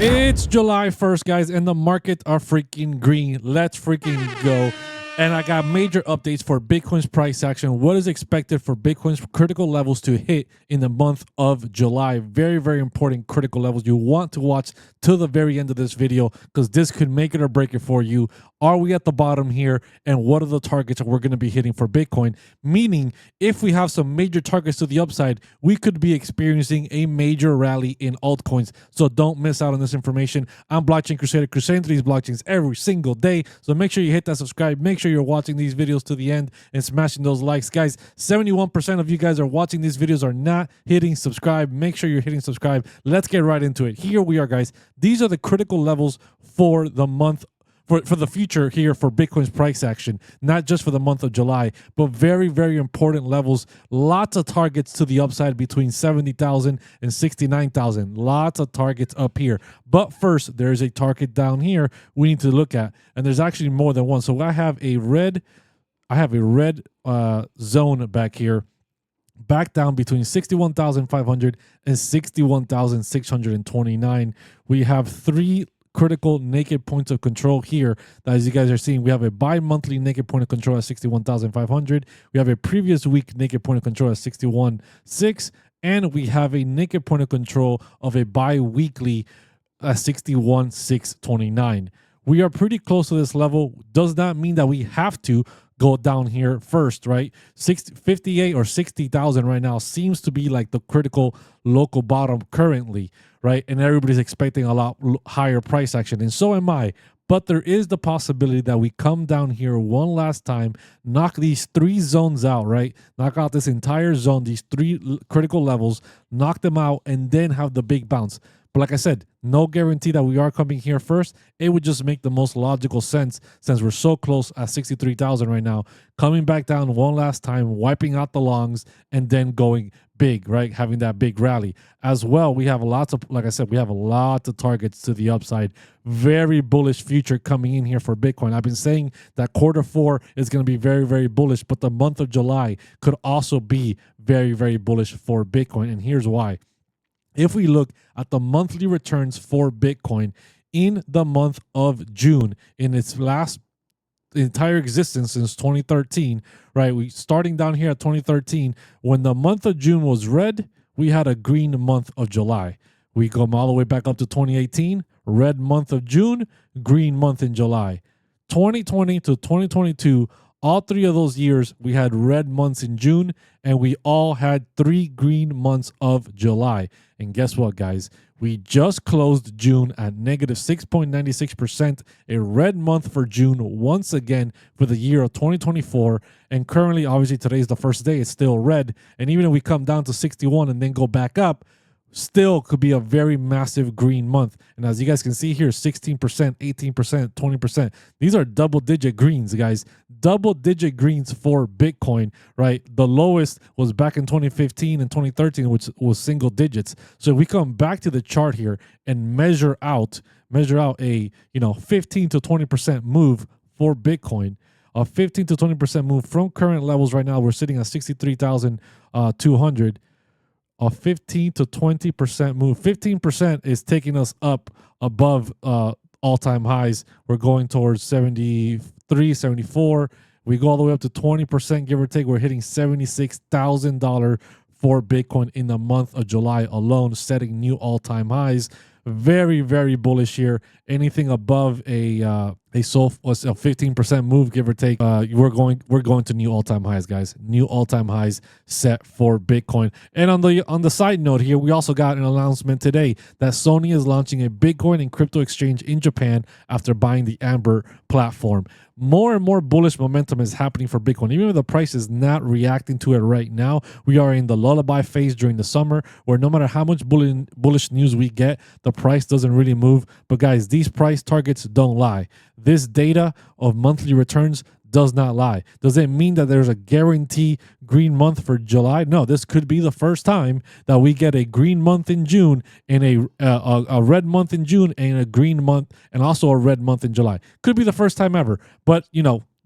It's July 1st, guys, and the markets are freaking green. Let's freaking go. And I got major updates for Bitcoin's price action. What is expected for Bitcoin's critical levels to hit in the month of July? Very, very important critical levels. You want to watch till the very end of this video because this could make it or break it for you. Are we at the bottom here? And what are the targets that we're going to be hitting for Bitcoin? Meaning, if we have some major targets to the upside, we could be experiencing a major rally in altcoins. So don't miss out on this information. I'm Blockchain Crusader, crusading through these blockchains every single day. So make sure you hit that subscribe. Make sure you're watching these videos to the end and smashing those likes. Guys, 71% of you guys are watching these videos are not hitting subscribe. Make sure you're hitting subscribe. Let's get right into it. Here we are, guys. These are the critical levels for the month for the future here for Bitcoin's price action, not just for the month of July, but very, very important levels. Lots of targets to the upside between 70,000 and 69,000. Lots of targets up here. But first, there's a target down here we need to look at, and there's actually more than one. So I have a red zone back here, back down between 61,500 and 61,629. We have three critical naked points of control here. That, as you guys are seeing, we have a bi-monthly naked point of control at 61,500. We have a previous week naked point of control at 61,600, and we have a naked point of control of a bi-weekly at 61,629. We are pretty close to this level. Does not mean that we have to go down here first, right? 58 or 60,000 right now seems to be like the critical local bottom currently, right? And everybody's expecting a lot higher price action, and so am I. But there is the possibility that we come down here one last time, knock these three zones out, right? Knock out this entire zone, these three critical levels, knock them out, and then have the big bounce. But like I said, no guarantee that we are coming here first. It would just make the most logical sense since we're so close at 63,000 right now, coming back down one last time, wiping out the longs, and then going big, right? Having that big rally. As well, we have lots of, like I said, we have a lot of targets to the upside. Very bullish future coming in here for Bitcoin. I've been saying that Q4 is going to be very, very bullish, but the month of July could also be very, very bullish for Bitcoin. And here's why. If we look at the monthly returns for Bitcoin in the month of June, in its entire existence since 2013, right? We starting down here at 2013, when the month of June was red, we had a green month of July. We come all the way back up to 2018, red month of June, green month in July. 2020 to 2022, all three of those years, we had red months in June, and we all had 3 green months of July. And guess what, guys? We just closed June at negative 6.96%, a red month for June once again for the year of 2024. And currently, obviously, today's the first day. It's still red. And even if we come down to 61 and then go back up, still could be a very massive green month. And as you guys can see here, 16%, 18%, 20%. These are double-digit greens, guys. Double-digit greens for Bitcoin, right? The lowest was back in 2015 and 2013, which was single digits. So if we come back to the chart here and measure out a 15 to 20% move for Bitcoin, a 15 to 20% move from current levels. Right now, we're sitting at 63,200. A 15 to 20% move. 15% is taking us up above all-time highs. We're going towards 73, 74. We go all the way up to 20%, give or take. We're hitting $76,000 for Bitcoin in the month of July alone, setting new all-time highs. Very, very bullish here. Anything above a 15% move, give or take, we're going to new all-time highs, guys. New all-time highs set for Bitcoin. And on the side note here, we also got an announcement today that Sony is launching a Bitcoin and crypto exchange in Japan after buying the Amber platform. More and more bullish momentum is happening for Bitcoin. Even if the price is not reacting to it right now, we are in the lullaby phase during the summer where no matter how much bullish news we get, the price doesn't really move. But guys, these price targets don't lie. This data of monthly returns does not lie. Does it mean that there's a guarantee green month for July? No, this could be the first time that we get a green month in June and a red month in June and a green month and also a red month in July. Could be the first time ever. But,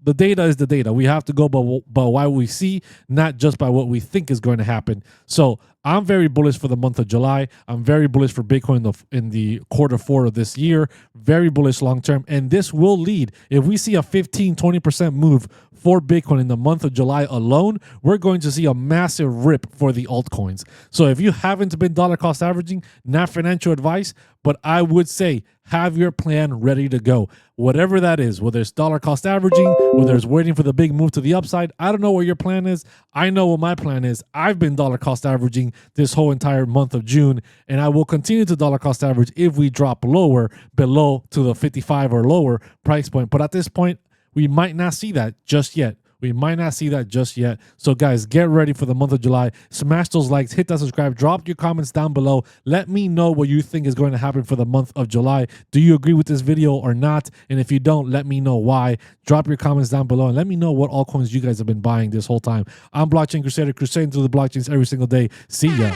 the data is the data. We have to go by what we see, not just by what we think is going to happen. So I'm very bullish for the month of July. I'm very bullish for Bitcoin in the Q4 of this year. Very bullish long term. And this will lead, if we see a 15-20% move for Bitcoin in the month of July alone, we're going to see a massive rip for the altcoins. So if you haven't been dollar cost averaging, not financial advice, but I would say have your plan ready to go. Whatever that is, whether it's dollar cost averaging, whether it's waiting for the big move to the upside, I don't know what your plan is. I know what my plan is. I've been dollar cost averaging this whole entire month of June, and I will continue to dollar cost average if we drop lower, below to the 55 or lower price point. But at this point, we might not see that just yet. We might not see that just yet. So guys, get ready for the month of July. Smash those likes, hit that subscribe, drop your comments down below. Let me know what you think is going to happen for the month of July. Do you agree with this video or not? And if you don't, let me know why. Drop your comments down below and let me know what altcoins you guys have been buying this whole time. I'm Blockchain Crusader, crusading through the blockchains every single day. See ya.